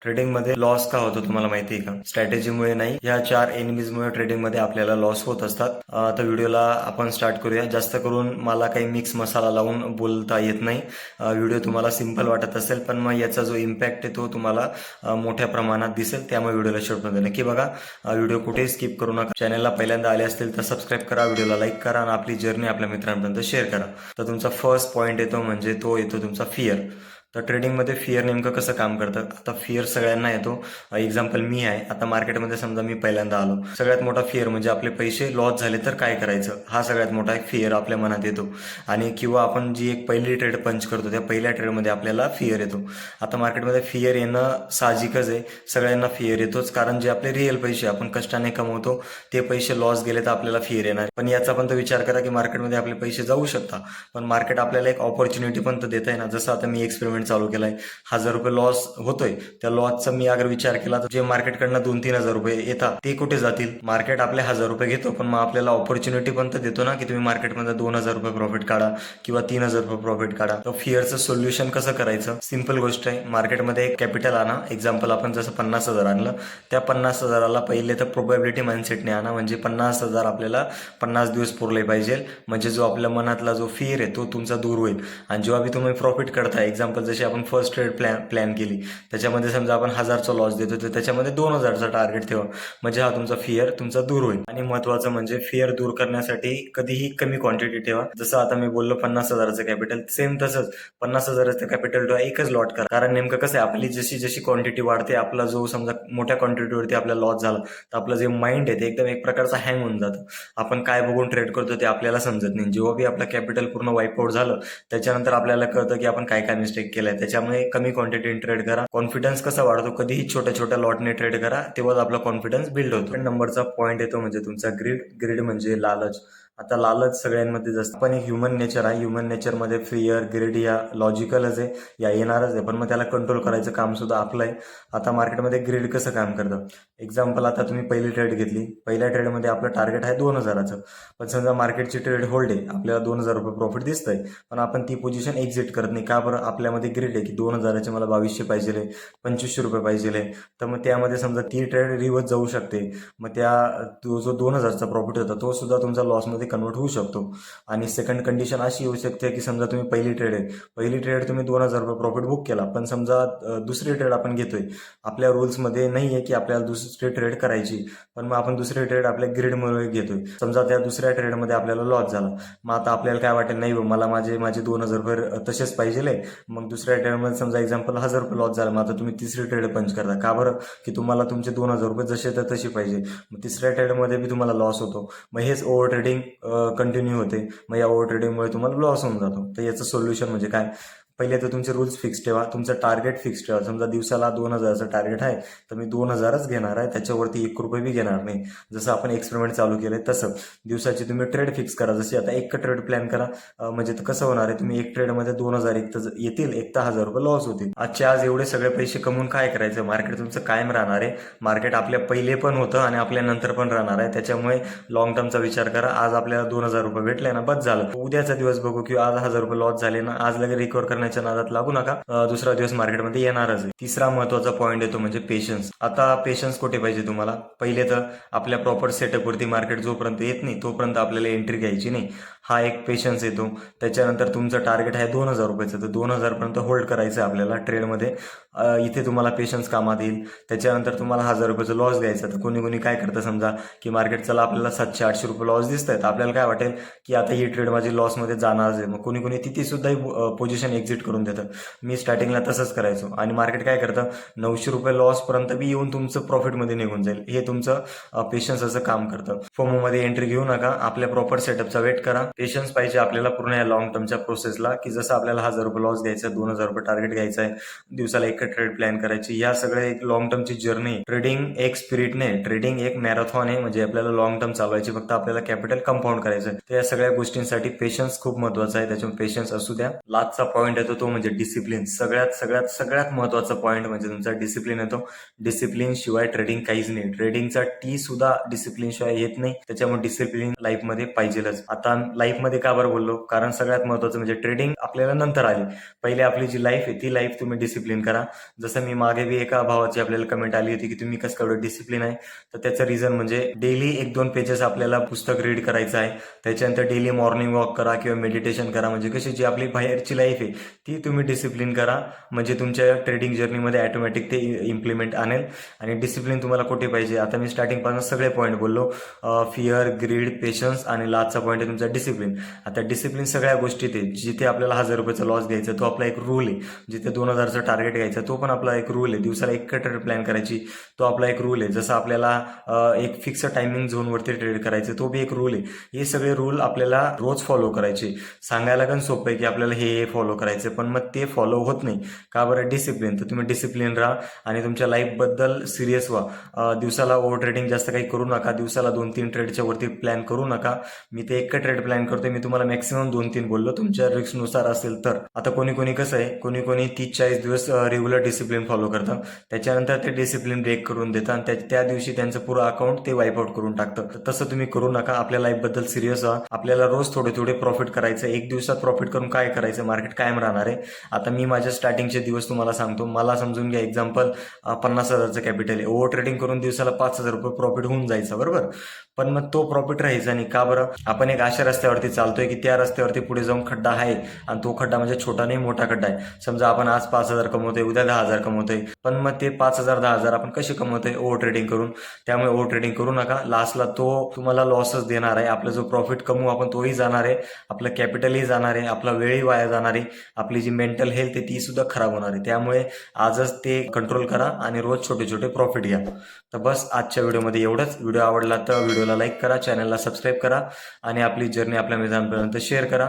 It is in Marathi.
ट्रेडिंगमध्ये लॉस का होतो तुम्हाला माहिती आहे का? स्ट्रॅटेजीमुळे नाही, या 4 एनिमीजमुळे ट्रेडिंगमध्ये आपल्याला लॉस होत असतात. तर व्हिडिओला आपण स्टार्ट करूया. जास्त करून मला काही मिक्स मसाला लावून बोलता येत नाही. व्हिडिओ तुम्हाला सिंपल वाटत असेल, पण मग याचा जो इम्पॅक्ट आहे तो तुम्हाला मोठ्या प्रमाणात दिसेल. त्यामुळे व्हिडिओला शेवटपर्यंत नक्की बघा. व्हिडिओ कुठेही स्किप करू नका. चॅनलला पहिल्यांदा आले असतील तर सबस्क्राईब करा, व्हिडिओला लाईक करा आणि आपली जर्नी आपल्या मित्रांपर्यंत शेअर करा. तर तुमचा फर्स्ट पॉईंट येतो म्हणजे तो येतो तुमचा फिअर. तर ट्रेडिंगमध्ये फिअर नेमकं कसं काम करतं? आता फिअर सगळ्यांना येतो. एक्झाम्पल मी आहे. आता मार्केटमध्ये समजा मी पहिल्यांदा आलो, सगळ्यात मोठा फिअर म्हणजे आपले पैसे लॉस झाले तर काय करायचं, हा सगळ्यात मोठा एक फिअर आपल्या मनात येतो. आणि किंवा आपण जी एक पहिली ट्रेड पंच करतो त्या पहिल्या ट्रेडमध्ये आपल्याला फिअर येतो. आता मार्केटमध्ये फिअर येणं साहजिकच आहे, सगळ्यांना फिअर येतोच. कारण जे आपले रिअल पैसे आपण कष्टाने कमवतो ते पैसे लॉस गेले तर आपल्याला फिअर येणार. पण याचा पण तर विचार करा की मार्केटमध्ये आपले पैसे जाऊ शकतात, पण मार्केट आपल्याला एक ऑपॉर्च्युनिटी पण तर देत आहे ना. जसं आता मी एक्सपेरिमेंट चालू केलाय, 1,000 रुपये लॉस होतोय. त्या लॉसचा मी अगर विचार केला तर जे मार्केटकडनं 2-3 हजार रुपये येतात ते कुठे जातील? मार्केट आपले 1,000 रुपये घेतो, पण मग आपल्याला ऑपॉर्च्युनिटी पण तर देतो ना की तुम्ही मार्केटमध्ये 2,000 रुपये प्रॉफिट काढा किंवा 3,000 रुपये प्रॉफिट काढा. तर फिअरचं सोल्युशन कसं करायचं? सिंपल गोष्ट आहे. मार्केटमध्ये एक कॅपिटल आणा. एक्झाम्पल आपण जसं 50,000 आणलं, त्या 50,000ला पहिले तर प्रोबॅबिलिटी माइंडसेटने आणा. म्हणजे 50,000 आपल्याला 50 दिवस पुरले पाहिजे. म्हणजे जो आपल्या मनातला जो फिअर आहे तो तुमचा दूर होईल. आणि जेव्हा बी तुम्ही प्रॉफिट करताय, एक्झाम्पल जशी आपण फर्स्ट ट्रेड प्लॅन केली, त्याच्यामध्ये समजा आपण 1,000चा लॉस देतो तर त्याच्यामध्ये 2,000चा टार्गेट ठेवा. म्हणजे हा तुमचा फिअर तुमचा दूर होईल. आणि महत्वाचं म्हणजे फिअर दूर करण्यासाठी कधीही कमी क्वांटिटी ठेवा. जसं आता मी बोललो 50,000चं कॅपिटल, सेम तसंच 50,000चं कॅपिटल ठेवा, एकच लॉट करा. कारण नेमकं कसं आहे, आपली जशी जशी क्वांटिटी वाढते, आपला जो समजा मोठ्या क्वांटिटीवरती आपला लॉस झाला तर आपलं जे माइंड आहे ते एकदम एक प्रकारचा हँग होऊन जातं. आपण काय बघून ट्रेड करतो ते आपल्याला समजत नाही. जेव्हा बी आपलं कॅपिटल पूर्ण वाईप आउट झालं त्याच्यानंतर आपल्याला कळतं की आपण काय काय मिस्टेक केलंय. त्याच्यामुळे कमी क्वांटिटी ट्रेड करा. कॉन्फिडन्स कसा वाढतो? कधीही छोट्या छोट्या लॉटने ट्रेड करा, तेव्हाच आपला कॉन्फिडन्स बिल्ड होतो. नंबरचा पॉईंट येतो म्हणजे तुमचा ग्रीड म्हणजे लालच. आता लालच सगळ्यांमध्ये जास्त, पण एक ह्युमन नेचर आहे. ह्युमन नेचरमध्ये फिअर, ग्रीड या लॉजिकलच आहे, या येणारच आहे, पण मग त्याला कंट्रोल करायचं काम सुद्धा आपलं आहे. आता मार्केटमध्ये ग्रीड कसं काम करतं? एक्झाम्पल आता तुम्ही पहिली ट्रेड घेतली, पहिल्या ट्रेडमध्ये आपलं टार्गेट आहे 2,000चं, पण समजा मार्केटची ट्रेड होल्ड आहे, आपल्याला 2,000 रुपये प्रॉफिट दिसतंय, पण आपण ती पोझिशन एक्झिट करत नाही. का बरं? आपल्यामध्ये ग्रीड आहे की 2,000चे मला 2,200 पाहिजे, 2,500 रुपये पाहिजे. तर मग त्यामध्ये समजा ती ट्रेड रिव्हर्स जाऊ शकते. मग तो जो 2,000चा प्रॉफिट होता तो सुद्धा तुमचा लॉसमध्ये कन्वर्ट होऊ शकतो. आणि सेकंड कंडिशन अशी येऊ शकते की समजा तुम्ही पहिली ट्रेड तुम्ही 2,000 रुपये प्रॉफिट बुक केला, पण समजा दुसरी ट्रेड आपण घेतोय, आपल्या रूल्समध्ये नाही आहे की आपल्याला दुसरी ट्रेड करायची, पण मग आपण दुसरी ट्रेड आपल्या ग्रीडमुळे घेतोय. समजा त्या दुसऱ्या ट्रेडमध्ये आपल्याला लॉस झाला, मग आता आपल्याला काय वाटेल, नाही मला माझे 2,000 रुपये तसेच पाहिजे. मग दुसऱ्या ट्रेडमध्ये समजा एक्झाम्पल 1,000 रुपये लॉस झाला, मग आता तुम्ही तिसरी ट्रेड पंच करता. का बरं? की तुम्हाला तुमचे 2,000 रुपये जसे तर तशी पाहिजे. मग तिसऱ्या ट्रेडमध्ये बी तुम्हाला लॉस होतो. मग हेच ओव्हर ट्रेडिंग कंटिन्यू होते. मग या ओव्हर ट्रेडिंगमुळे तुम्हाला लॉस होऊन जातो. तर याचं सोल्युशन म्हणजे काय? पहिले तर तुमचे रूल्स फिक्स ठेवा, तुमचं टार्गेट फिक्स ठेवा. समजा दिवसाला 2,000चं टार्गेट आहे तर मी 2,000च घेणार आहे, त्याच्यावरती 1 रुपये बी घेणार नाही. जसं आपण एक्सपेरिमेंट चालू केलंय तसं दिवसाची तुम्ही ट्रेड फिक्स करा. जशी आता एक ट्रेड प्लॅन करा. म्हणजे कसं होणार आहे, तुम्ही एक ट्रेडमध्ये 2,000 एक तर येतील, एक तर 1,000 रुपये लॉस होतील. आजच्या आज एवढे सगळे पैसे कमवून काय करायचं? मार्केट तुमचं कायम राहणार आहे. मार्केट आपल्या पहिले पण होतं आणि आपल्या नंतर पण राहणार आहे. त्याच्यामुळे लॉंग टर्मचा विचार करा. आज आपल्याला 2,000 रुपये भेटले ना, बस झालं. उद्याचा दिवस बघू की आज 1,000 रुपये लॉस झाले ना, आज लगेच रिकवर करण्याच्या नादात लागू नका. दुसरा दिवस मार्केटमध्ये येणारच आहे. तिसरा महत्वाचा पॉईंट येतो म्हणजे पेशन्स. आता पेशन्स कुठे पाहिजे तुम्हाला? पहिले तर आपल्या प्रॉपर सेटअपवरती मार्केट जोपर्यंत येत नाही तोपर्यंत आपल्याला एंट्री घ्यायची नाही, हा एक पेशन्स येतो. त्याच्यानंतर तुमचं टार्गेट आहे 2,000 रुपयाचं, तर 2,000 पर्यंत होल्ड करायचं आहे आपल्याला ट्रेडमध्ये. इथे तुम्हाला पेशन्स कामात येईल. त्याच्यानंतर तुम्हाला 1,000 रुपयाचं लॉस घ्यायचा. तर कोणी काय करतं, समजा की मार्केट चला आपल्याला 700-800 रुपये लॉस दिसत आहेत, आपल्याला काय वाटेल की आता ही ट्रेड माझी लॉसमध्ये जाणार आहे. मग कोणी तिथे सुद्धा पोझिशन एक्झिट करून देतं. मी स्टार्टिंगला तसंच करायचो. आणि मार्केट काय करतं, 900 रुपये लॉसपर्यंत बी येऊन तुमचं प्रॉफिटमध्ये निघून जाईल. हे तुमचं पेशन्स असं काम करतं. फोमोमध्ये एंट्री घेऊ नका, आपल्या प्रॉपर सेटअपचा वेट करा. पेशन्स पाहिजे आपल्याला पूर्ण या लॉंग टर्मच्या प्रोसेसला, की जसं आपल्याला 1,000 रुपये लॉस घ्यायचा, 2,000 रुपये टार्गेट घ्यायचा आहे, दिवसाला एक ट्रेड प्लॅन करायची. या सगळ्या एक लॉंग टर्मची जर्नी. ट्रेडिंग एक स्पिरिट नाही, ट्रेडिंग एक मॅरेथॉन आहे. म्हणजे आपल्याला लॉंग टर्म चालवायची, फक्त आपल्याला कॅपिटल कंपाऊंड करायचं आहे. तर या सगळ्या गोष्टींसाठी पेशन्स खूप महत्वाचा आहे, त्याच्यामुळे पेशन्स असू द्या. लास्टचा पॉईंट येतो तो म्हणजे डिसिप्लिन. सगळ्यात महत्वाचा पॉईंट म्हणजे तुमचा डिसिप्लिन येतो. डिसिप्लिन शिवाय ट्रेडिंग काहीच नाही. ट्रेडिंगचा टी सुद्धा डिसिप्लिन शिवाय येत नाही, त्याच्यामुळे डिसिप्लिन लाईफमध्ये पाहिजेलच. आता लाईफमध्ये का बरं बोललो, कारण सगळ्यात महत्त्वाचं म्हणजे ट्रेडिंग आपल्याला नंतर आली. पहिले आपली जी लाईफ आहे ती लाईफ तुम्ही डिसिप्लिन करा. जसं मी मागे बी एका भावाची आपल्याला कमेंट आली होती की तुम्ही कसं एवढं डिसिप्लिन आहे, तर त्याचं रिझन म्हणजे डेली 1-2 पेजेस आपल्याला पुस्तक रीड करायचं आहे. त्याच्यानंतर डेली मॉर्निंग वॉक करा किंवा मेडिटेशन करा. म्हणजे कशी जी आपली बाहेरची लाईफ आहे ती तुम्ही डिसिप्लिन करा, म्हणजे तुमच्या ट्रेडिंग जर्नीमध्ये ऑटोमॅटिक ते इम्प्लिमेंट आणेल. आणि डिसिप्लिन तुम्हाला कुठे पाहिजे, आता मी स्टार्टिंगपासून सगळे पॉईंट बोललो, फिअर, ग्रीड, पेशन्स आणि लास्टचा पॉईंट आहे तुमचा डिसिप्लिन. आता डिसिप्लिन सगळ्या गोष्टीत आहे. जिथे आपल्याला 1000 रुपयाचा लॉस घ्यायचा तो आपला एक रूल आहे. जिथे 2000चं टार्गेट घ्यायचा तो पण आपला एक रूल आहे. दिवसाला 1 ट्रेड प्लॅन करायची तो आपला एक रूल आहे. जसं आपल्याला एक फिक्स टायमिंग झोनवरती ट्रेड करायचं तो बी एक रूल आहे. हे सगळे रूल आपल्याला रोज फॉलो करायचे. सांगायला पण सोपं आहे की आपल्याला हे फॉलो करायचं, पण मग ते फॉलो होत नाही. का बरं? डिसिप्लिन. तर तुम्ही डिसिप्लिन राहा आणि तुमच्या लाईफबद्दल सिरियस व्हा. दिवसाला ओव्हर ट्रेडिंग जास्त काही करू नका. दिवसाला 2-3 ट्रेडच्या वरती प्लॅन करू नका. मी ते एक ट्रेड प्लॅन करतोय. मी तुम्हाला मॅक्सिमम 2-3 बोललो, तुमच्या रिस्कनुसार असेल तर. आता कोणी कसं आहे, कोणी 30-40 दिवस रेग्युलर डिसिप्लिन फॉलो करतं, त्याच्यानंतर ते डिसिप्लिन ब्रेक करून देतं आणि त्या दिवशी त्यांचं पुरं अकाउंट ते वाईपआउट करून टाकतं. तर तसं तुम्ही करू नका. आपल्या लाईफबद्दल सिरियस व्हा. आपल्याला रोज थोडे प्रॉफिट करायचं. एक दिवसात प्रॉफिट करून काय करायचं, मार्केट कायम राहणार आहे. आता मी माझ्या स्टार्टिंगचे दिवस तुम्हाला सांगतो. मला समजून घ्या, एक्झाम्पल 50,000चं कॅपिटल आहे. ओव्हर ट्रेडिंग करून दिवसाला 5,000 रुपये प्रॉफिट होऊन जायचं, बरोबर. पण मग तो प्रॉफिट राहायचा नाही. का बरं? आपण एक अशा रस्त्यावरती चालतोय की त्या रस्त्यावरती पुढे जाऊन खड्डा आहे आणि तो खड्डा म्हणजे छोटा नाही, मोठा खड्डा आहे. समजा आपण आज 5,000 कमवतोय, उद्या 10,000 कमवतोय, पण मग ते 5,000 10,000 आपण कसे कमवतोय? ओव्हर ट्रेडिंग करून. त्यामुळे ओव्हर ट्रेडिंग करू नका. लास्टला तो तुम्हाला लॉसच देणार आहे. आपला जो प्रॉफिट कमवू आपण तोही जाणार आहे, आपलं कॅपिटलही जाणार आहे, आपला वेळही वाया जाणार आहे, आपली जी मेंटल हेल्थ आहे ती सुद्धा खराब होणार आहे. त्यामुळे आजच ते कंट्रोल करा आणि रोज छोटे प्रॉफिट घ्या. तर बस आजच्या व्हिडिओमध्ये एवढंच. व्हिडिओ आवडला तर व्हिडिओला लाईक करा, चॅनलला सबस्क्राईब करा आणि आपली जर्नी आपल्या मित्रांपर्यंत शेअर करा.